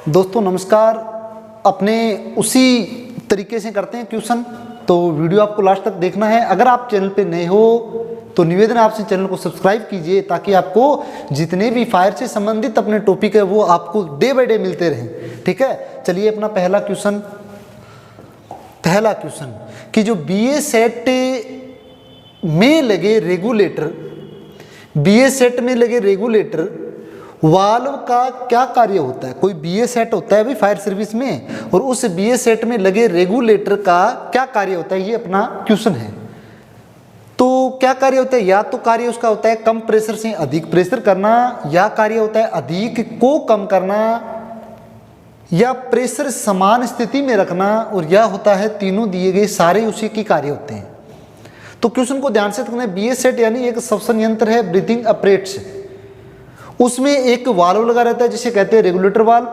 दोस्तों नमस्कार। अपने उसी तरीके से करते हैं क्वेश्चन, तो वीडियो आपको लास्ट तक देखना है। अगर आप चैनल पे नए हो तो निवेदन है आपसे चैनल को सब्सक्राइब कीजिए, ताकि आपको जितने भी फायर से संबंधित अपने टॉपिक है वो आपको डे बाय डे मिलते रहें। ठीक है, चलिए अपना पहला क्वेश्चन कि जो बीए सेट में लगे रेगुलेटर वाल्व का क्या कार्य होता है। कोई बीए सेट होता है भाई फायर सर्विस में, और उस बीए सेट में लगे रेगुलेटर का क्या कार्य होता है, ये अपना क्वेश्चन है। तो क्या कार्य होता है, या तो कार्य उसका होता है कम प्रेशर से अधिक प्रेशर करना, या कार्य होता है अधिक को कम करना, या प्रेशर समान स्थिति में रखना, और या होता है तीनों दिए गए सारे उसी की कार्य होते हैं। तो क्वेश्चन को ध्यान से देखना है। बीए सेट यानी एक श्वसन यंत्र है, ब्रीथिंग अपरेट्स। उसमें एक वाल्व लगा रहता है जिसे कहते हैं रेगुलेटर वाल्व,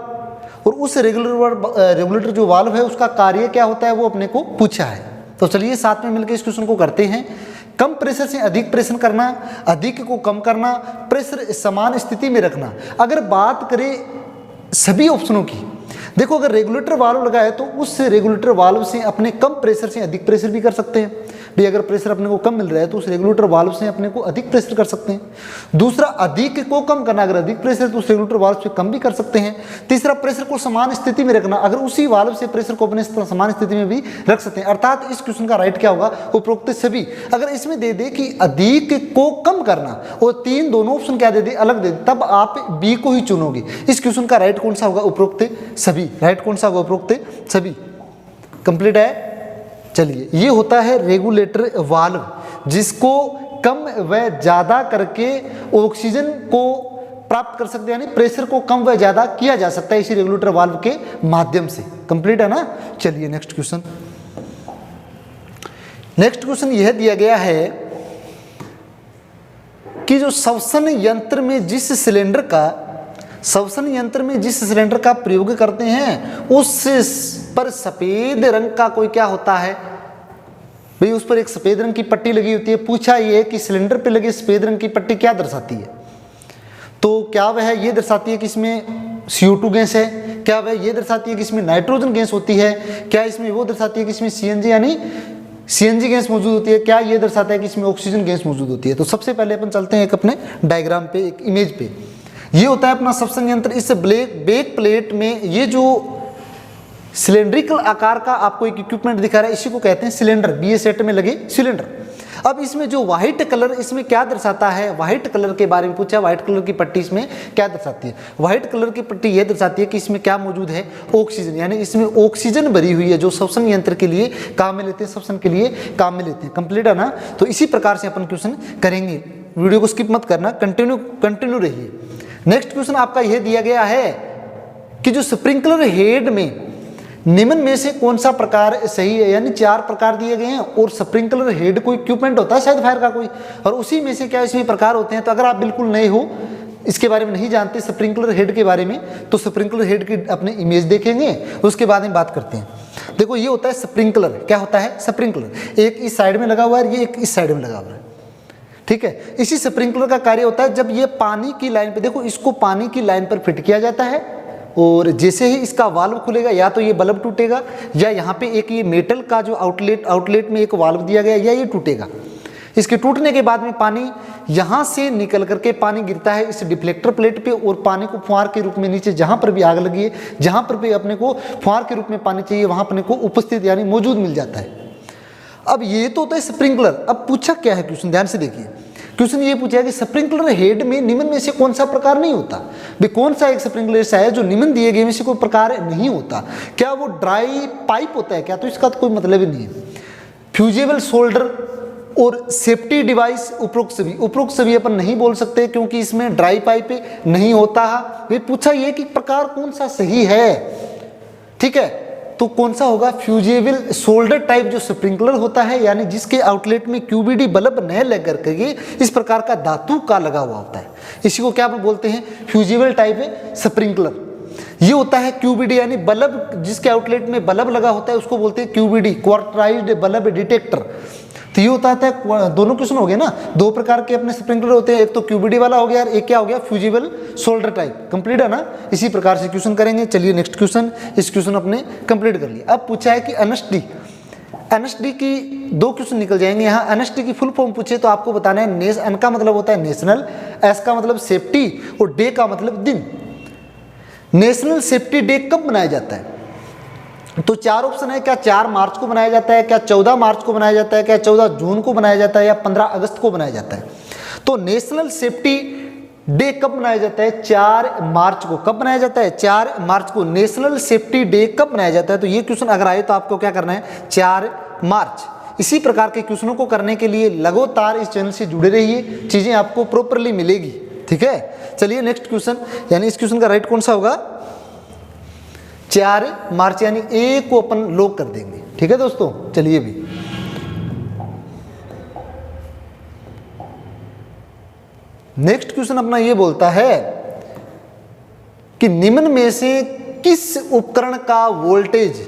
और उस रेगुलेटर जो वाल्व है उसका कार्य क्या होता है वो अपने को पूछा है। तो चलिए साथ में मिलकर इस क्वेश्चन को करते हैं। कम प्रेशर से अधिक प्रेशर करना, अधिक को कम करना, प्रेशर समान स्थिति में रखना। अगर बात करें सभी ऑप्शनों की, देखो अगर रेगुलेटर वाल्व लगा है तो उस रेगुलेटर वाल्व से अपने कम प्रेशर से अधिक प्रेशर भी कर सकते हैं भाई। अगर प्रेशर अपने को कम मिल रहा है तो उस रेगुलेटर वाल्व से अपने को अधिक प्रेशर कर सकते हैं। दूसरा, अधिक को कम करना, अगर अधिक प्रेशर तो उस रेगुलेटर वाल्व से कम भी कर सकते हैं। तीसरा, प्रेशर को समान स्थिति में रखना, अगर उसी वाल्व से प्रेशर को अपने समान स्थिति में भी रख सकते हैं। अर्थात इस क्वेश्चन का राइट क्या होगा, उपरोक्त सभी। अगर इसमें दे दे कि अधिक को कम करना और तीन दोनों ऑप्शन क्या दे दे, अलग दे दे, तब आप बी को ही चुनोगे। इस क्वेश्चन का राइट कौन सा होगा, उपरोक्त सभी। राइट कौन सा होगा, उपरोक्त सभी। कंप्लीट है। चलिए, ये होता है रेगुलेटर वाल्व, जिसको कम व ज्यादा करके ऑक्सीजन को प्राप्त कर सकते हैं, यानी प्रेशर को कम व ज्यादा किया जा सकता है इसी रेगुलेटर वाल्व के माध्यम से। कंप्लीट है ना। चलिए नेक्स्ट क्वेश्चन यह दिया गया है कि जो श्वसन यंत्र में जिस सिलेंडर का प्रयोग करते हैं उस पर सफेद रंग का कोई क्या होता है भाई, उस पर एक सफेद रंग की पट्टी लगी होती है। पूछा ये कि सिलेंडर पे लगी सफेद रंग की पट्टी क्या दर्शाती है। तो क्या वह ये दर्शाती है कि इसमें CO2 गैस है, क्या वह ये दर्शाती है कि इसमें नाइट्रोजन गैस होती है, क्या इसमें वो दर्शाती है कि इसमें CNG गैस मौजूद होती है, क्या ये दर्शाता है कि इसमें ऑक्सीजन गैस मौजूद होती है। तो सबसे पहले अपन चलते हैं एक अपने डायग्राम पे, एक इमेज पे। ये होता है अपना श्वसन यंत्र। इस बेक प्लेट में ये जो सिलेंड्रिकल आकार का आपको एक इक्विपमेंट दिखा रहा है, इसी को कहते हैं सिलेंडर, बीए सेट में लगे सिलेंडर। अब इसमें जो व्हाइट कलर इसमें क्या दर्शाता है, व्हाइट कलर के बारे में पूछा। व्हाइट कलर की पट्टी इसमें क्या दर्शाती है, व्हाइट कलर की पट्टी यह दर्शाती है कि इसमें क्या मौजूद है, ऑक्सीजन, यानी इसमें ऑक्सीजन भरी हुई है, जो श्वसन यंत्र के लिए काम में लेते हैं, श्वसन के लिए काम में लेते हैं। कंप्लीट है ना। तो इसी प्रकार से अपन क्वेश्चन करेंगे, वीडियो को स्किप मत करना, कंटिन्यू रहिए। नेक्स्ट क्वेश्चन आपका यह दिया गया है कि जो स्प्रिंकलर हेड में निम्न में से कौन सा प्रकार सही है, यानी 4 प्रकार दिए गए हैं, और स्प्रिंकलर हेड कोई इक्विपमेंट होता है शायद फायर का कोई, और उसी में से क्या इसमें प्रकार होते हैं। तो अगर आप बिल्कुल नए हो, इसके बारे में नहीं जानते स्प्रिंकलर हेड के बारे में, तो स्प्रिंकलर हेड की अपने इमेज देखेंगे, उसके बाद में बात करते हैं। देखो ये होता है स्प्रिंकलर। क्या होता है स्प्रिंकलर, एक इस साइड में लगा हुआ है, ये एक इस साइड में लगा हुआ है। ठीक है, इसी स्प्रिंकलर का कार्य होता है जब ये पानी की लाइन पे, देखो इसको पानी की लाइन पर फिट किया जाता है, और जैसे ही इसका वाल्व खुलेगा या तो ये बल्ब टूटेगा, या यहाँ पे एक ये मेटल का जो आउटलेट में एक वाल्व दिया गया, या ये टूटेगा। इसके टूटने के बाद में पानी यहाँ से निकल करके पानी गिरता है इस डिफ्लेक्टर प्लेट पे, और पानी को फुहार के रूप में नीचे जहाँ पर भी आग लगी है, जहाँ पर भी अपने को फुहार के रूप में पानी चाहिए, वहाँ अपने को उपस्थित यानी मौजूद मिल जाता है। अब ये तो होता है स्प्रिंकलर। अब पूछा क्या है क्वेश्चन, ध्यान से देखिए। क्वेश्चन ये पूछा कि स्प्रिंकलर हेड में निम्न में से कौन सा प्रकार नहीं होता भाई। कौन सा एक स्प्रिंकलर ऐसा है जो निम्न दिए गए में से कोई प्रकार नहीं होता। क्या वो ड्राई पाइप होता है क्या, तो इसका तो कोई मतलब ही नहीं है। फ्यूजेबल शोल्डर और सेफ्टी डिवाइस, उपरोक्त सभी अपन नहीं बोल सकते क्योंकि इसमें ड्राई पाइप नहीं होता है भाई। पूछा ये कि प्रकार कौन सा सही है। ठीक है, तो कौन सा होगा, फ्यूजेबल शोल्डर टाइप जो स्प्रिंकलर होता है, यानी जिसके आउटलेट में QBD बल्ब न लग करके इस प्रकार का धातु का लगा हुआ होता है, इसी को क्या बोलते हैं, फ्यूजेबल टाइप स्प्रिंकलर। ये होता है QBD, यानी बल्ब जिसके आउटलेट में बल्ब लगा होता है उसको बोलते हैं QBD, क्वार्टराइज्ड बल्ब डिटेक्टर। तो ये होता है, दोनों क्वेश्चन हो गए ना, दो प्रकार के अपने स्प्रिंकलर होते हैं, एक तो क्यूबिडी वाला हो गया और एक क्या हो गया, फ्यूजिबल सोल्डर टाइप। कंप्लीट है ना, इसी प्रकार से क्वेश्चन करेंगे। चलिए नेक्स्ट क्वेश्चन, इस क्वेश्चन अपने कंप्लीट कर लिया। अब पूछा है कि एनएसडी, एनएसडी की दो क्वेश्चन निकल जाएंगे यहाँ। एनएसडी की फुल फॉर्म पूछे तो आपको बताना है, एन का मतलब होता है नेशनल, एस का मतलब सेफ्टी और डे का मतलब दिन। नेशनल सेफ्टी डे कब मनाया जाता है? तो चार ऑप्शन है, क्या 4 मार्च को बनाया जाता है, क्या 14 मार्च को बनाया जाता है, क्या 14 जून को बनाया जाता है, या 15 अगस्त को बनाया जाता है। तो नेशनल सेफ्टी डे कब मनाया जाता है? 4 मार्च को। कब बनाया जाता है? 4 मार्च को। नेशनल सेफ्टी डे कब मनाया जाता है? तो ये क्वेश्चन अगर आए तो आपको क्या करना है, 4 मार्च। इसी प्रकार के क्वेश्चनों को करने के लिए लगातार इस चैनल से जुड़े रहिए, चीजें आपको प्रॉपरली मिलेगी, ठीक है। चलिए नेक्स्ट क्वेश्चन, यानी इस क्वेश्चन का राइट कौन सा होगा, 4 मार्च, यानी ए को अपन लॉक कर देंगे, ठीक है दोस्तों। चलिए भी नेक्स्ट क्वेश्चन अपना ये बोलता है कि निम्न में से किस उपकरण का वोल्टेज,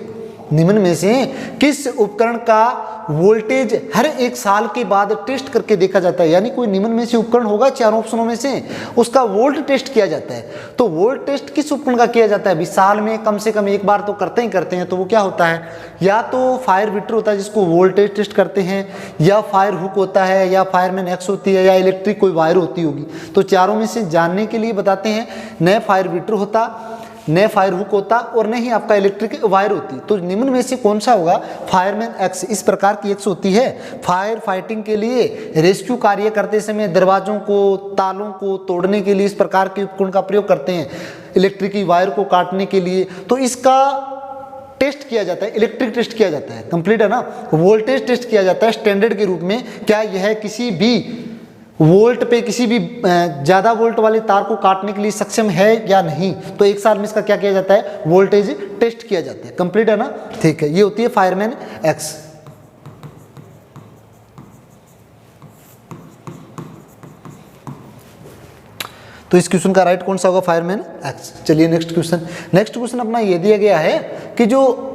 निम्न में से किस उपकरण का वोल्टेज हर 1 साल के बाद टेस्ट करके देखा जाता है। यानी कोई निम्न में से उपकरण होगा 4 ऑप्शनों में से, उसका वोल्ट टेस्ट किया जाता है। तो वोल्ट टेस्ट किस उपकरण का किया जाता है? अभी साल में कम से कम एक बार तो करते ही करते हैं। तो वो क्या होता है, या तो फायर मीटर होता है जिसको वोल्टेज टेस्ट करते हैं, या फायर हुक होता है, या फायरमैन एक्स होती है, या इलेक्ट्रिक कोई वायर होती होगी। तो चारों में से जानने के लिए बताते हैं, न फायर मीटर होता, न फायर हुक होता, और न ही आपका इलेक्ट्रिक वायर होती। तो निम्न में से कौन सा होगा, फायरमैन एक्स। इस प्रकार की एक्स होती है फायर फाइटिंग के लिए, रेस्क्यू कार्य करते समय दरवाजों को, तालों को तोड़ने के लिए इस प्रकार के उपकरण का प्रयोग करते हैं, इलेक्ट्रिक वायर को काटने के लिए। तो इसका टेस्ट किया जाता है, इलेक्ट्रिक टेस्ट किया जाता है, कंप्लीट है ना। वोल्टेज टेस्ट किया जाता है स्टैंडर्ड के रूप में, क्या यह किसी भी वोल्ट पे, किसी भी ज़्यादा वोल्ट वाले तार को काटने के लिए सक्षम है या नहीं। तो 1 साल में इसका क्या किया जाता है, वोल्टेज टेस्ट किया जाता है, कंप्लीट है ना, ठीक है। ये होती है फायरमैन एक्स। तो इस क्वेश्चन का राइट कौन सा होगा, फायरमैन एक्स। चलिए नेक्स्ट क्वेश्चन, नेक्स्ट क्वेश्चन अपना ये दिया गया है कि जो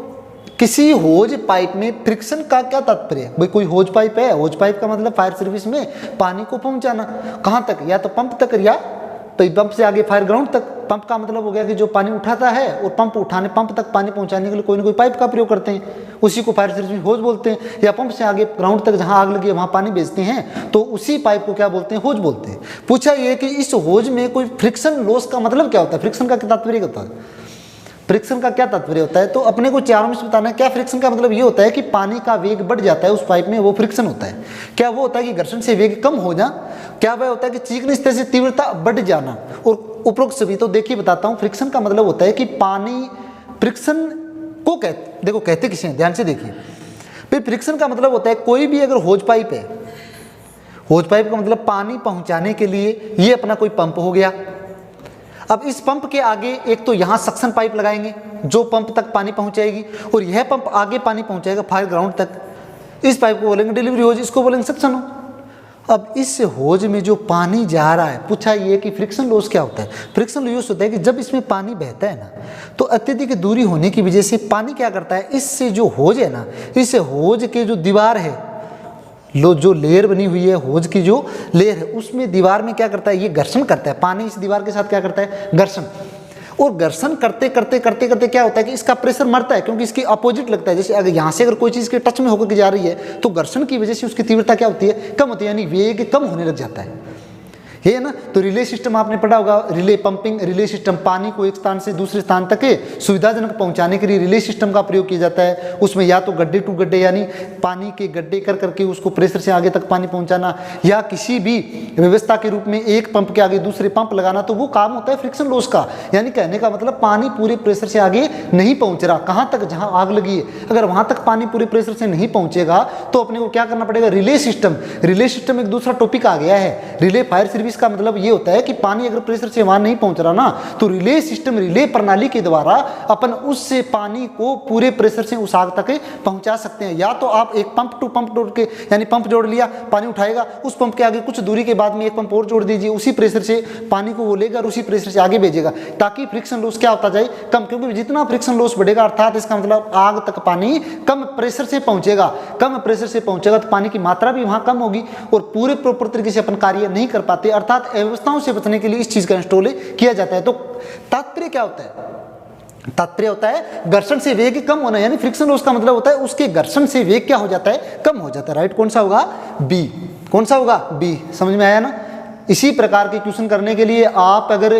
किसी होज पाइप में फ्रिक्शन का क्या तात्पर्य है। भाई कोई होज पाइप है, होज पाइप का मतलब फायर सर्विस में पानी को पहुंचाना, कहां तक, या तो पंप तक, या तो पंप से आगे फायर ग्राउंड तक। पंप का मतलब हो गया कि जो पानी उठाता है, और पंप तक पानी पहुंचाने के लिए कोई ना कोई पाइप का प्रयोग करते हैं, उसी को फायर सर्विस में होज बोलते हैं। या पंप से आगे ग्राउंड तक जहां आग लगी है वहां पानी भेजते हैं, तो उसी पाइप को क्या बोलते हैं, होज बोलते हैं। पूछा ये कि इस होज में कोई फ्रिक्शन लॉस का मतलब क्या होता है, फ्रिक्शन का तात्पर्य क्या होता है, फ्रिक्शन का क्या तात्पर्य होता है। तो अपने को चारों में से बताना है, क्या फ्रिक्शन का मतलब ये होता है कि पानी का वेग बढ़ जाता है उस पाइप में, वो फ्रिक्शन होता है। क्या वो होता है कि घर्षण से वेग कम हो जा, क्या वह होता है कि चीखने से तीव्रता बढ़ जाना, और उपरोक्त सभी। तो देखिए बताता हूँ, फ्रिक्शन का मतलब होता है कि पानी, फ्रिक्शन को देखो कहते किसे हैं, ध्यान से देखिए। फिर फ्रिक्शन का मतलब होता है कोई भी अगर होज पाइप है, होज पाइप का मतलब पानी पहुंचाने के लिए ये अपना कोई पंप हो गया। अब इस पंप के आगे एक तो यहाँ सक्शन पाइप लगाएंगे जो पंप तक पानी पहुंचाएगी, और यह पंप आगे पानी पहुंचाएगा फायर ग्राउंड तक। इस पाइप को बोलेंगे डिलीवरी होज, इसको बोलेंगे सक्शन हो। अब इस होज में जो पानी जा रहा है, पूछा ये कि फ्रिक्शन लॉस क्या होता है। फ्रिक्शन लॉस होता है कि जब इसमें पानी बहता है ना, तो अत्यधिक दूरी होने की वजह से पानी क्या करता है, इससे जो होज है ना, इस होज के जो दीवार है, जो लेयर बनी हुई है, होज की जो लेयर है, उसमें दीवार में क्या करता है, ये घर्षण करता है। पानी इस दीवार के साथ क्या करता है, घर्षण। और घर्षण करते करते करते करते क्या होता है कि इसका प्रेशर मरता है, क्योंकि इसकी अपोजिट लगता है। जैसे अगर यहाँ से अगर कोई चीज़ के टच में होकर के जा रही है, तो घर्षण की वजह से उसकी तीव्रता क्या होती है, कम होती है, यानी वेग कम होने लग जाता है, ये है ना। तो रिले सिस्टम आपने पढ़ा होगा, रिले पंपिंग, रिले सिस्टम, पानी को एक स्थान से दूसरे स्थान तक सुविधाजनक पहुंचाने के लिए रिले सिस्टम का प्रयोग किया जाता है। उसमें या तो गड्ढे टू गड्ढे, यानी पानी के गड्ढे कर करके उसको प्रेशर से आगे तक पानी पहुंचाना, या किसी भी व्यवस्था के रूप में एक पंप के आगे दूसरे पंप लगाना, तो वो काम होता है फ्रिक्शन लॉस का। यानी कहने का मतलब पानी पूरे प्रेशर से आगे नहीं पहुंच रहा, कहाँ तक, जहाँ आग लगी है, अगर वहां तक पानी पूरे प्रेशर से नहीं पहुंचेगा तो अपने को क्या करना पड़ेगा, रिले सिस्टम। रिले सिस्टम एक दूसरा टॉपिक आ गया है, रिले फायर सर्विस इसका मतलब ये होता है कि पानी अगर प्रेशर से वहां नहीं पहुंच रहा ना, तो रिले सिस्टम, रिले प्रणाली के द्वारा अपन उससे पानी को पूरे प्रेशर से उस आग तक पहुंचा सकते हैं। या तो आप एक पंप टू पंप जोड़ के, यानी पंप जोड़ लिया, पानी उठाएगा, उस पंप के आगे कुछ दूरी के बाद में एक पंप और जोड़ दीजिए, उसी प्रेशर से पानी को वो लेगा और उसी प्रेशर से आगे भेजेगा, ताकि फ्रिक्शन लॉस क्या होता जाए, कम। क्योंकि जितना फ्रिक्शन लॉस बढ़ेगा अर्थात इसका मतलब आग तक पानी कम प्रेशर से पहुंचेगा, कम प्रेशर से पहुंचेगा तो पानी की मात्रा भी वहां कम होगी और पूरे प्रॉपर तरीके से अपन कार्य नहीं कर पाते। अर्थात अव्यवस्थाओं से बचने के लिए इस चीज का इंस्टॉल किया जाता है। तो तात्पर्य क्या होता है? तात्पर्य होता है घर्षण से वेग कम होना, यानी फ्रिक्शन लॉस का मतलब होता है उसके घर्षण से वेग क्या हो जाता है, कम हो जाता है। राइट कौन सा होगा? बी। कौन सा होगा? बी। समझ में आया ना? इसी प्रकार के क्वेश्चन करने के लिए आप अगर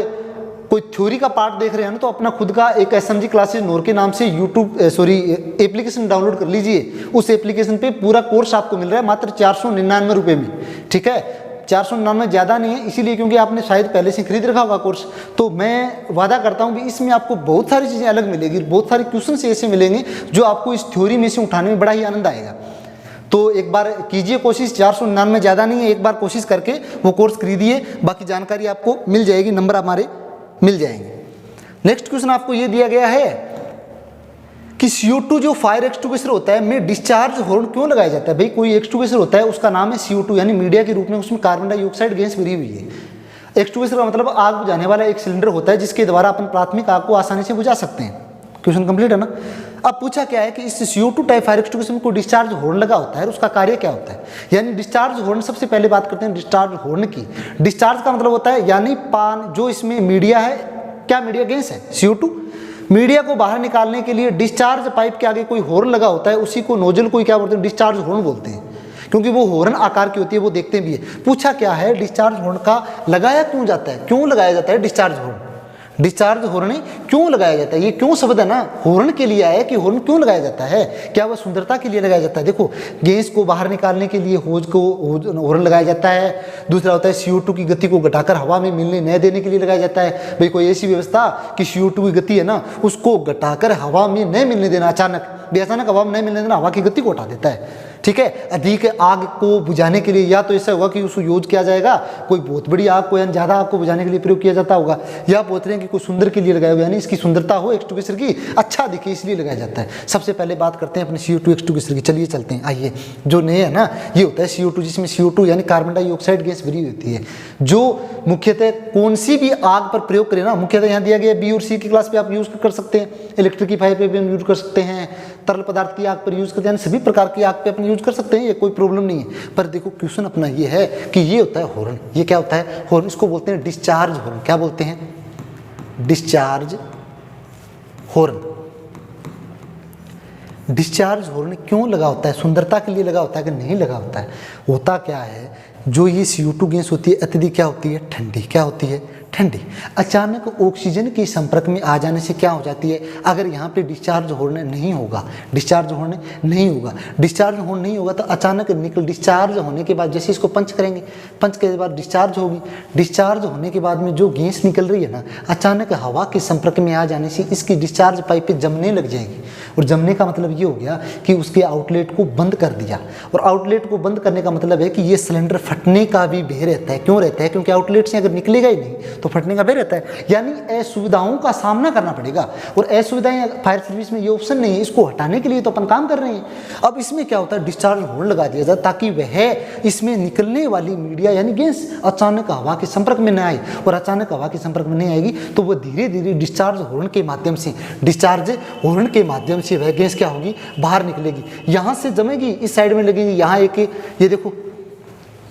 कोई थ्योरी का पार्ट देख रहे हैं ना, तो अपना खुद का एक SMG क्लासेस नोर के नाम से एप्लीकेशन डाउनलोड कर लीजिए। उस एप्लीकेशन पे पूरा कोर्स आपको मिल रहा है मात्र 499 रुपये में। ठीक है, 499 ज़्यादा नहीं है, इसीलिए क्योंकि आपने शायद पहले से खरीद रखा होगा कोर्स। तो मैं वादा करता हूँ कि इसमें आपको बहुत सारी चीज़ें अलग मिलेगी, बहुत सारे क्वेश्चन से ऐसे मिलेंगे जो आपको इस थ्योरी में से उठाने में बड़ा ही आनंद आएगा। तो एक बार कीजिए कोशिश, 499 ज़्यादा नहीं है, एक बार कोशिश करके वो कोर्स खरीदिए, बाकी जानकारी आपको मिल जाएगी, नंबर हमारे मिल जाएंगे। नेक्स्ट क्वेश्चन आपको ये दिया गया है कि CO2 जो फायर एक्सटिंग्विशर होता है में डिस्चार्ज हॉर्न क्यों लगाया जाता है? भाई कोई एक्सटिंग्विशर होता है, उसका नाम है CO2, यानी मीडिया के रूप में उसमें कार्बन डाइऑक्साइड गैस भरी हुई है। एक्सटिंग्विशर का मतलब आग बुझाने वाला एक सिलेंडर होता है जिसके द्वारा अपन प्राथमिक आग को आसानी से बुझा सकते हैं। क्वेश्चन कंप्लीट है ना? अब पूछा क्या है कि इस CO2 टाइप फायर एक्सटिंग्विशर में कोई डिस्चार्ज हॉर्न लगा होता है, उसका कार्य क्या होता है? यानी डिस्चार्ज हॉर्न, सबसे पहले बात करते हैं डिस्चार्ज हॉर्न की। डिस्चार्ज का मतलब होता है यानी पान, जो इसमें मीडिया है, क्या मीडिया? गैस है CO2। मीडिया को बाहर निकालने के लिए डिस्चार्ज पाइप के आगे कोई हॉर्न लगा होता है, उसी को नोजल को क्या बोलते हैं? डिस्चार्ज हॉर्न बोलते हैं, क्योंकि वो हॉर्न आकार की होती है, वो देखते भी है। पूछा क्या है डिस्चार्ज हॉर्न का लगाया क्यों जाता है, क्यों लगाया जाता है डिस्चार्ज हॉर्न? डिस्चार्ज हॉर्न क्यों लगाया जाता है? ये क्यों शब्द है ना, हॉर्न के लिए आया कि हॉर्न क्यों लगाया जाता है? क्या वह सुंदरता के लिए लगाया जाता है? देखो, गैस को बाहर निकालने के लिए होज को हॉर्न लगाया जाता है। दूसरा होता है CO2 की गति को घटाकर हवा में मिलने न देने के लिए लगाया जाता है। भाई कोई ऐसी व्यवस्था कि CO2 की गति है ना, उसको घटाकर हवा में न मिलने देना, अचानक हवा में नहीं मिलने देना, हवा की गति को हटा देता है। ठीक है, अधिक आग को बुझाने के लिए या तो ऐसा होगा कि उसको यूज किया जाएगा, कोई बहुत बड़ी आग को या ज़्यादा आग को बुझाने के लिए प्रयोग किया जाता होगा, या बोलते हैं कि कोई सुंदर के लिए लगाया हुआ, यानी इसकी सुंदरता हो एक्सटिंग्विशर की, अच्छा दिखे इसलिए लगाया जाता है। सबसे पहले बात करते हैं अपने CO2 एक्सटिंग्विशर की। चलिए चलते हैं, आइए। जो नए है ना, ये होता है CO2, जिसमें CO2 यानी कार्बन डाइऑक्साइड गैस भरी होती है, जो मुख्यतः कौन सी भी आग पर प्रयोग करें ना, मुख्यतः यहाँ दिया गया B और C की क्लास पे आप यूज कर सकते हैं, इलेक्ट्रिकीफाई पे भी यूज कर सकते हैं, तरल पदार्थ की आग पर यूज करते हैं, सभी प्रकार की आग पे अपन यूज कर सकते हैं, ये कोई प्रॉब्लम नहीं है। पर देखो क्वेश्चन अपना ये है कि ये होता है हॉर्न। ये क्या होता है? हॉर्न। इसको बोलते हैं डिस्चार्ज हॉर्न। क्या बोलते हैं? Discharge horn. डिस्चार्ज हॉर्न क्यों लगा होता है? सुंदरता के लिए लगा होता है कि नहीं लगा होता है? होता क्या है, जो ये CO2 गैस होती है अत्यधिक क्या होती है? ठंडी। क्या होती है? ठंडी। अचानक ऑक्सीजन के संपर्क में आ जाने से क्या हो जाती है? अगर यहाँ पे डिस्चार्ज हॉर्न नहीं होगा, डिस्चार्ज हॉर्न नहीं होगा, डिस्चार्ज हॉर्न नहीं होगा तो अचानक निकल, डिस्चार्ज होने के बाद जैसे इसको पंच करेंगे, पंच के बाद डिस्चार्ज होगी, डिस्चार्ज होने के बाद में जो गैस निकल रही है ना, अचानक हवा के संपर्क में आ जाने से इसकी डिस्चार्ज पाइप पे जमने लग जाएगी। और जमने का मतलब ये हो गया कि उसके आउटलेट को बंद कर दिया। और आउटलेट को बंद करने का मतलब है कि ये सिलेंडर फटने का भी भय रहता है। क्यों रहता है? क्योंकि आउटलेट से अगर निकलेगा ही नहीं तो फटने का भय रहता है, यानी असुविधाओं का सामना करना पड़ेगा। और असुविधाएं फायर सर्विस में ये ऑप्शन नहीं है, इसको हटाने के लिए तो अपन काम कर रहे हैं। अब इसमें क्या होता है? डिस्चार्ज हॉर्न लगा दिया जाए ताकि वह इसमें निकलने वाली मीडिया यानी गैस अचानक हवा के संपर्क में न आए, और अचानक हवा के संपर्क में नहीं आएगी तो वह धीरे धीरे डिस्चार्ज हॉर्न के माध्यम से, डिस्चार्ज हॉर्न के माध्यम से वह गैस क्या होगी? बाहर निकलेगी। यहाँ से जमेगी, इस साइड में लगेगी, यहाँ एक, ये देखो,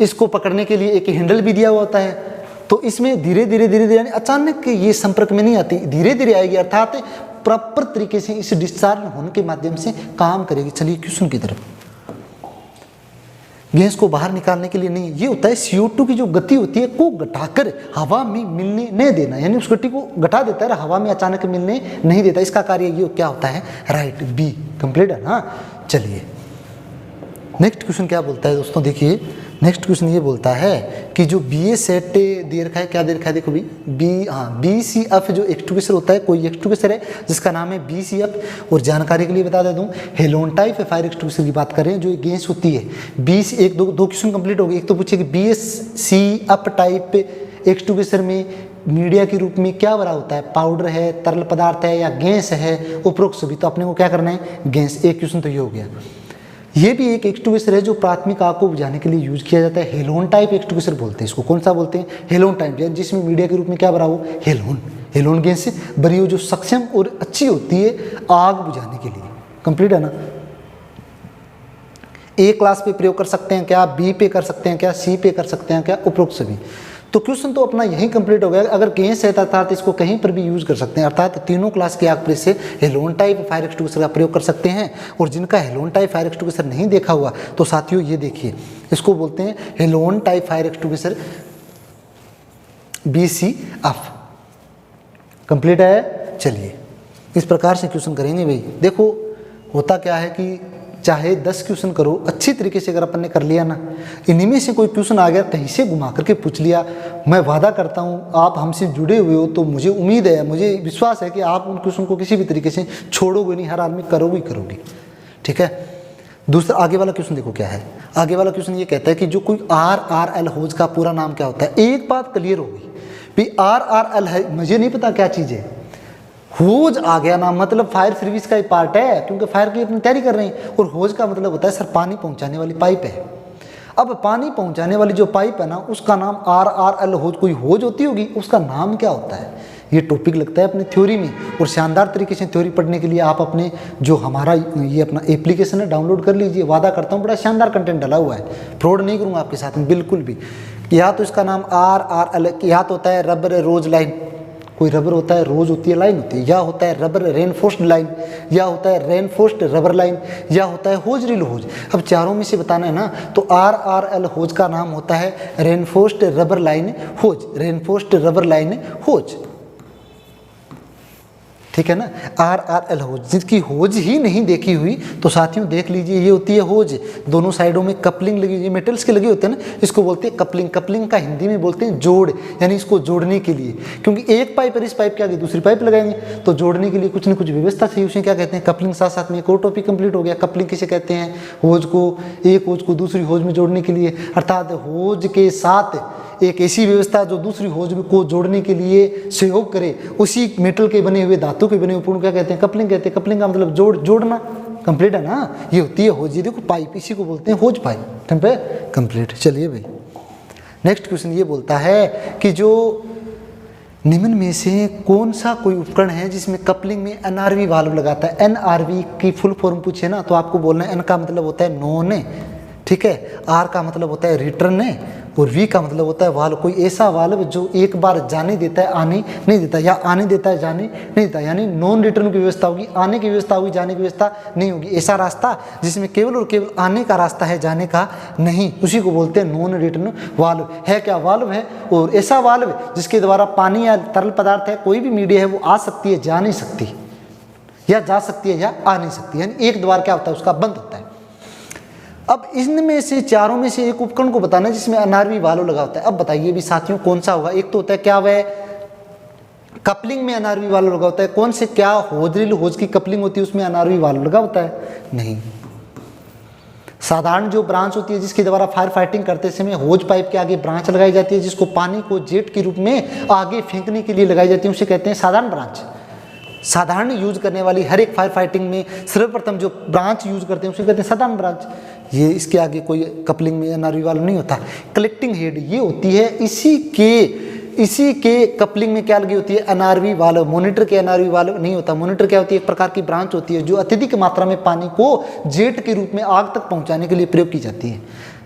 इसको पकड़ने के लिए एक हैंडल भी दिया हुआ होता है। तो इसमें धीरे धीरे धीरे धीरे, यानी अचानक ये संपर्क में नहीं आती, धीरे धीरे आएगी, अर्थात प्रॉपर तरीके से इस डिस्चार्ज होने के माध्यम से काम करेगी। चलिए क्वेश्चन की तरफ। गैस को बाहर निकालने के लिए नहीं, ये होता है CO2 की जो गति होती है को घटाकर हवा में मिलने नहीं देना, यानी उस गति को घटा देता है, हवा में अचानक मिलने नहीं देता। इसका कार्य ये क्या होता है? राइट, बी कंप्लीट है ना। चलिए नेक्स्ट क्वेश्चन क्या बोलता है दोस्तों, देखिए नेक्स्ट क्वेश्चन ये बोलता है कि जो बी ए सेट दे रखा है, क्या दे रखा है, देखो बी सी एफ जो एक्सटुगेसर होता है, कोई एक्सटुगेसर है जिसका नाम है बी सी एफ। और जानकारी के लिए बता देता हूँ, हेलोन टाइप फायर एक्सटुगेसर की बात करें जो गैस होती है दो क्वेश्चन कंप्लीट हो गए। एक तो पूछे कि B S C F type extinguisher में मीडिया के रूप में क्या भरा होता है, पाउडर है, तरल पदार्थ है या गैस है, उपरोक्त सभी। तो अपने को क्या करना है, गैस। एक क्वेश्चन तो ये हो गया। ये भी एक एक्सटुगेसर है जो प्राथमिक आग को बुझाने के लिए यूज किया जाता है। हेलोन टाइप एक्सटुगेसर बोलते हैं इसको। कौन सा बोलते हैं, हेलोन टाइप, जिसमें मीडिया के रूप में क्या भरा हो, हेलोन गैस से भरी हो, जो सक्षम और अच्छी होती है आग बुझाने के लिए। कंप्लीट है ना। ए क्लास पे प्रयोग कर सकते हैं क्या, बी पे कर सकते हैं क्या, सी पे कर सकते हैं क्या, उपरोक्त सभी। तो क्वेश्चन तो अपना यही कंप्लीट हो गया। अगर गैस है अर्थात इसको कहीं पर भी यूज कर सकते हैं, अर्थात तीनों क्लास के आग प्रेस से हेलोन टाइप फायर एक्सटुगेसर का प्रयोग कर सकते हैं। और जिनका हेलोन टाइप फायर एक्सटुगेसर नहीं देखा हुआ तो साथियों ये देखिए, इसको बोलते हैं halon type fire extinguisher BCF। Complete है। चलिए इस प्रकार से क्वेश्चन करेंगे भाई। देखो होता क्या है कि चाहे 10 क्वेश्चन करो, अच्छी तरीके से अगर अपन ने कर लिया ना, इन्हीं में से कोई क्वेश्चन आ गया कहीं से घुमा करके पूछ लिया, मैं वादा करता हूँ आप हमसे जुड़े हुए हो तो मुझे उम्मीद है, मुझे विश्वास है कि आप उन क्वेश्चन को किसी भी तरीके से छोड़ोगे नहीं, हर आदमी करोगे ही करोगे। ठीक है। दूसरा आगे वाला क्वेश्चन देखो क्या है। आगे वाला क्वेश्चन ये कहता है कि जो कोई RRL होज का पूरा नाम क्या होता है। एक बात क्लियर होगी भी RRL है, मुझे नहीं पता क्या चीज़ है, होज आ गया ना, मतलब फायर सर्विस का ही पार्ट है, क्योंकि फायर की अपनी तैयारी कर रहे हैं। और होज का मतलब होता है सर पानी पहुंचाने वाली पाइप है। अब पानी पहुंचाने वाली जो पाइप है ना, उसका नाम RRL होज, कोई होज होती होगी, उसका नाम क्या होता है। ये टॉपिक लगता है अपनी थ्योरी में। और शानदार तरीके से थ्योरी पढ़ने के लिए आप अपने जो हमारा ये अपना एप्लीकेशन है डाउनलोड कर लीजिए। वादा करता हूँ बड़ा शानदार कंटेंट डला हुआ है, फ्रॉड नहीं करूँगा आपके साथ में बिल्कुल भी। या तो इसका नाम RRL, या तो होता है रबर रोज लाइन, कोई रबर होता है, रोज होती है, लाइन होती है, या होता है रबर रेनफोर्स्ड लाइन, या होता है रेनफोर्स्ड रबर लाइन, या होता है होज रील होज। अब चारों में से बताना है ना, तो RRL होज का नाम होता है रेनफोर्स्ड रबर लाइन होज, रेनफोर्स्ड रबर लाइन होज। ठीक है ना। RRL होज, जिसकी होज ही नहीं देखी हुई तो साथियों देख लीजिए, ये होती है होज। दोनों साइडों में कपलिंग लगी, ये मेटल्स के लगे होते हैं ना, इसको बोलते हैं कपलिंग। कपलिंग का हिंदी में बोलते हैं जोड़, यानी इसको जोड़ने के लिए, क्योंकि एक पाइप और इस पाइप के आगे दूसरी पाइप लगाएंगे तो जोड़ने के लिए कुछ न कुछ व्यवस्था चाहिए, उसे क्या कहते हैं, कपलिंग। साथ साथ में एक और टॉपिक कंप्लीट हो गया। कपलिंग किसे कहते हैं, होज को, एक होज को दूसरी होज में जोड़ने के लिए, अर्थात होज के साथ एक ऐसी व्यवस्था जो दूसरी होज को जोड़ने के लिए सहयोग करे, उसी मेटल के बने हुए, धातु के बने हुए पूर्ण क्या कहते हैं, कपलिंग कहते हैं। कपलिंग का मतलब जोड़ना। कंप्लीट है ना। ये होती है होज। ये देखो पाइप, इसी को बोलते हैं होज पाइप। कंप्लीट। चलिए भाई नेक्स्ट क्वेश्चन ये बोलता है कि जो निम्न में से कौन सा कोई उपकरण है जिसमें कपलिंग में NRV वाल्व लगाता है। NRV की फुल फॉर्म पूछे ना तो आपको बोलना है, N का मतलब होता है नॉन, ठीक है, R का मतलब होता है रिटर्न, और V का मतलब होता है वाल्व। कोई ऐसा वाल्व जो एक बार जाने देता है आने नहीं देता, या आने देता है जाने नहीं देता, यानी नॉन रिटर्न की व्यवस्था होगी, आने की व्यवस्था होगी, जाने की व्यवस्था नहीं होगी। ऐसा रास्ता जिसमें केवल और केवल आने का रास्ता है, जाने का नहीं, उसी को बोलते हैं नॉन रिटर्न वाल्व। है क्या, वाल्व है। और ऐसा वाल्व जिसके द्वारा पानी या तरल पदार्थ है, कोई भी मीडिया है, वो आ सकती है, जा नहीं सकती, या जा सकती है या आ नहीं सकती, यानी एक द्वार क्या होता है, उसका बंद होता है। अब इनमें से चारों में से एक उपकरण को बताना है जिसमें NRV वाल्व लगा होता है। अब बताइए भी साथियों कौन सा होगा। एक तो होता है क्या, वह कपलिंग में NRV वाल्व लगा होता है। कौन से, क्या होज रील होज की कपलिंग होती है उसमें NRV वाल्व लगा होता है, नहीं। साधारण जो ब्रांच होती है जिसके द्वारा फायर फाइटिंग करते समय होज पाइप के आगे ब्रांच लगाई जाती है, जिसको पानी को जेट के रूप में आगे फेंकने के लिए लगाई जाती है, उसे कहते हैं साधारण ब्रांच। साधारण यूज करने वाली हर एक फायर फाइटिंग में सर्वप्रथम जो ब्रांच यूज करते हैं उसे कहते हैं साधारण ब्रांच। ये इसके आगे कोई कपलिंग में NRV वाल्व नहीं होता। कलेक्टिंग हेड ये होती है, इसी के कपलिंग में क्या लगी होती है, NRV वाल्व। मॉनिटर के NRV वाल्व नहीं होता। मॉनिटर क्या होती है, एक प्रकार की ब्रांच होती है जो अत्यधिक मात्रा में पानी को जेट के रूप में आग तक पहुंचाने के लिए प्रयोग की जाती है।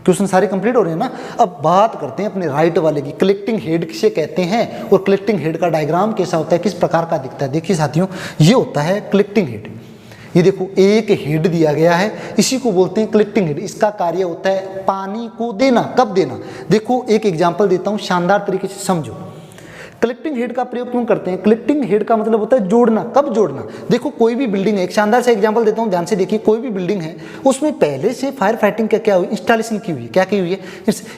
क्वेश्चन सारे कंप्लीट हो रहे हैं ना। अब बात करते हैं अपने राइट वाले की। कलेक्टिंग हेड किसे कहते हैं और कलेक्टिंग हेड का डायग्राम कैसा होता है, किस प्रकार का दिखता है। देखिए साथियों, ये होता है कलेक्टिंग हेड। ये देखो एक हेड दिया गया है, इसी को बोलते हैं कलेक्टिंग हेड। इसका कार्य होता है पानी को देना। कब देना, देखो एक एग्जांपल देता हूं, शानदार तरीके से समझो। कलेक्टिंग हेड का प्रयोग क्यों करते हैं? कलेक्टिंग हेड का मतलब होता है जोड़ना। कब जोड़ना? देखो कोई भी बिल्डिंग है, एक शानदार सा एग्जांपल देता हूँ, ध्यान से देखिए। कोई भी बिल्डिंग है उसमें पहले से फायर फाइटिंग का क्या हुई, इंस्टॉलेशन की हुई है। क्या की हुई है?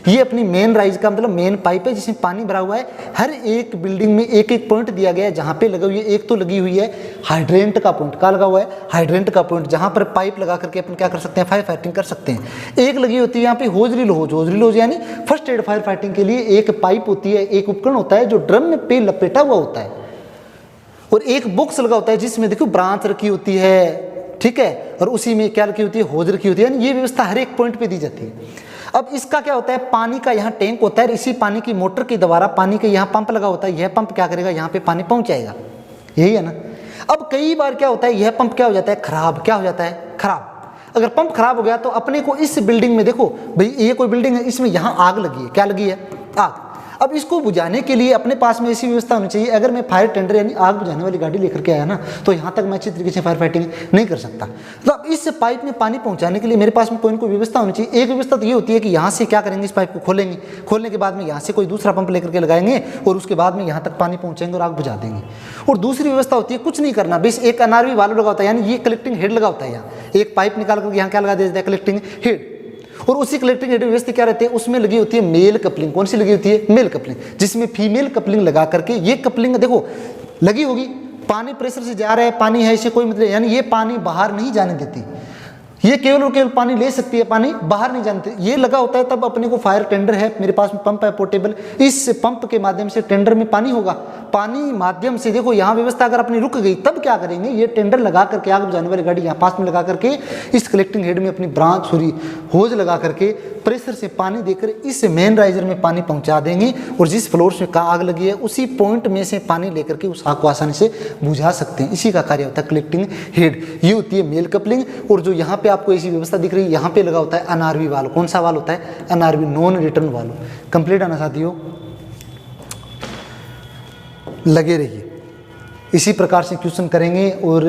ये अपनी मेन राइज का मतलब मेन पाइप है जिसमें पानी भरा हुआ है। हर एक बिल्डिंग में एक एक पॉइंट दिया गया है जहाँ पे लगी हुई है। एक तो लगी हुई है हाइड्रेंट का पॉइंट। क्या लगा हुआ है? हाइड्रेंट का पॉइंट, जहाँ पर पाइप लगा करके अपन क्या कर सकते हैं, फायर फाइटिंग कर सकते हैं। एक लगी होती है यहाँ पे होजरी लोज। होजरी लोज यानी फर्स्ट एड फायर फाइटिंग के लिए एक पाइप होती है, एक उपकरण होता है जो ड्रम में पे लपेटा हुआ होता है। और एक बॉक्स लगा होता है जिसमें देखो ब्रांच रखी होती है, ठीक है, और उसी में क्या रखी होती है, होज रखी होती है। यानी ये व्यवस्था हर एक पॉइंट पे दी जाती है। अब इसका क्या होता है, पानी का यहाँ टैंक होता है, इसी पानी की मोटर के द्वारा पानी के यहाँ पंप लगा होता है। यह पंप क्या करेगा, यहाँ पे पानी पहुंचाएगा। यही है ना। अब कई बार क्या होता है, यह पंप क्या हो जाता है, खराब। क्या हो जाता है, खराब। अगर पंप खराब हो गया तो अपने को इस बिल्डिंग में, देखो भाई ये कोई बिल्डिंग है, इसमें यहाँ आग लगी है। क्या लगी है, आग। अब इसको बुझाने के लिए अपने पास में ऐसी व्यवस्था होनी चाहिए। अगर मैं फायर टेंडर यानी आग बुझाने वाली गाड़ी लेकर के आया ना, तो यहाँ तक मैं अच्छी तरीके से फायर फाइटिंग नहीं कर सकता। तो अब इस पाइप में पानी पहुँचाने के लिए मेरे पास में कोई ना कोई व्यवस्था होनी चाहिए। एक व्यवस्था तो ये होती है कि यहाँ से क्या करेंगे, इस पाइप को खोलेंगे, खोलने के बाद में यहाँ से कोई दूसरा पंप लेकर के लगाएंगे और उसके बाद में यहाँ तक पानी पहुँचाएंगे और आग बुझा देंगे। और दूसरी व्यवस्था होती है कुछ नहीं करना, बस एक अनारवी वाल्व लगा होता है, यानी ये कलेक्टिंग हेड लगा होता है। यहाँ एक पाइप निकाल कर यहाँ क्या लगा दिया जाता है, कलेक्टिंग हेड। और उसी कलेक्टिंग हेड व्यवस्था क्या रहती है, उसमें लगी होती है मेल कपलिंग। कौन सी लगी होती है, मेल कपलिंग, जिसमें फीमेल कपलिंग लगा करके ये कपलिंग देखो लगी होगी। पानी प्रेशर से जा रहा है, पानी है, इसे कोई मतलब, यानी ये पानी बाहर नहीं जाने देती। ये केवल और केवल पानी ले सकती है, पानी बाहर नहीं जानते। ये लगा होता है तब अपने को फायर टेंडर है, मेरे पास में पंप है पोर्टेबल, इस पंप के माध्यम से टेंडर में पानी होगा। पानी माध्यम से देखो यहाँ व्यवस्था अगर अपनी रुक गई तब क्या करेंगे, ये टेंडर लगा करके आग बुझाने वाली गाड़ी यहाँ पास में लगा करके इस कलेक्टिंग हेड में अपनी ब्रांच छुरी होज लगा करके प्रेशर से पानी देकर इस मेन राइजर में पानी पहुँचा देंगे। और जिस फ्लोर से आग लगी है उसी पॉइंट में से पानी लेकर के उस आग को आसानी से बुझा सकते हैं। इसी का कार्य होता है कलेक्टिंग हेड। ये होती है मेल कपलिंग। और जो यहाँ पे आपको ऐसी व्यवस्था दिख रही है, यहाँ पे लगा होता है अनारवी वाल्व। कौन सा वाल्व होता है, अनारवी, नॉन रिटर्न वाल्व। कंप्लीट आना साथियों, लगे रहिए। इसी प्रकार से क्वेश्चन करेंगे और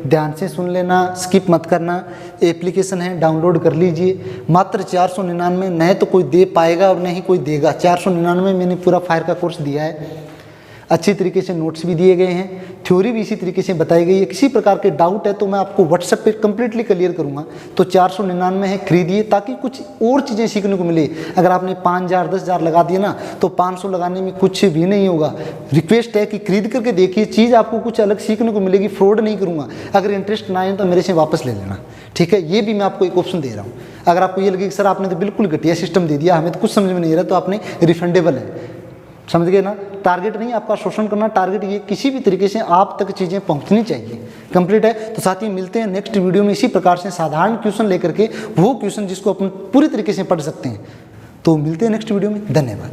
ध्यान से सुन लेना, स्किप मत करना। एप्लीकेशन है, डाउनलोड कर लीजिए। मात्र 499, न तो कोई दे पाएगा और न ही कोई देगा। 499 मैंने पूरा फायर का कोर्स दिया है, अच्छी तरीके से नोट्स भी दिए गए हैं, थ्योरी भी इसी तरीके से बताई गई है। किसी प्रकार के डाउट है तो मैं आपको व्हाट्सएप पे कम्प्लीटली क्लियर करूंगा। तो 499 है, खरीदिए ताकि कुछ और चीज़ें सीखने को मिले। अगर आपने 5000 10,000 लगा दिए ना तो 500 लगाने में कुछ भी नहीं होगा। रिक्वेस्ट है कि खरीद करके देखिए, चीज़ आपको कुछ अलग सीखने को मिलेगी। फ्रॉड नहीं करूँगा। अगर इंटरेस्ट ना आए तो मेरे से वापस ले लेना, ठीक है। ये भी मैं आपको एक ऑप्शन दे रहा हूँ। अगर आपको ये लगे कि सर आपने तो बिल्कुल घटिया सिस्टम दे दिया, हमें तो कुछ समझ में नहीं आ रहा, तो आपने रिफंडेबल है, समझ गए ना। टारगेट नहीं आपका शोषण करना, टारगेट ये किसी भी तरीके से आप तक चीज़ें पहुंचनी चाहिए। कंप्लीट है। तो साथियों मिलते हैं नेक्स्ट वीडियो में इसी प्रकार से साधारण क्वेश्चन लेकर के, वो क्वेश्चन जिसको अपन पूरी तरीके से पढ़ सकते हैं। तो मिलते हैं नेक्स्ट वीडियो में। धन्यवाद।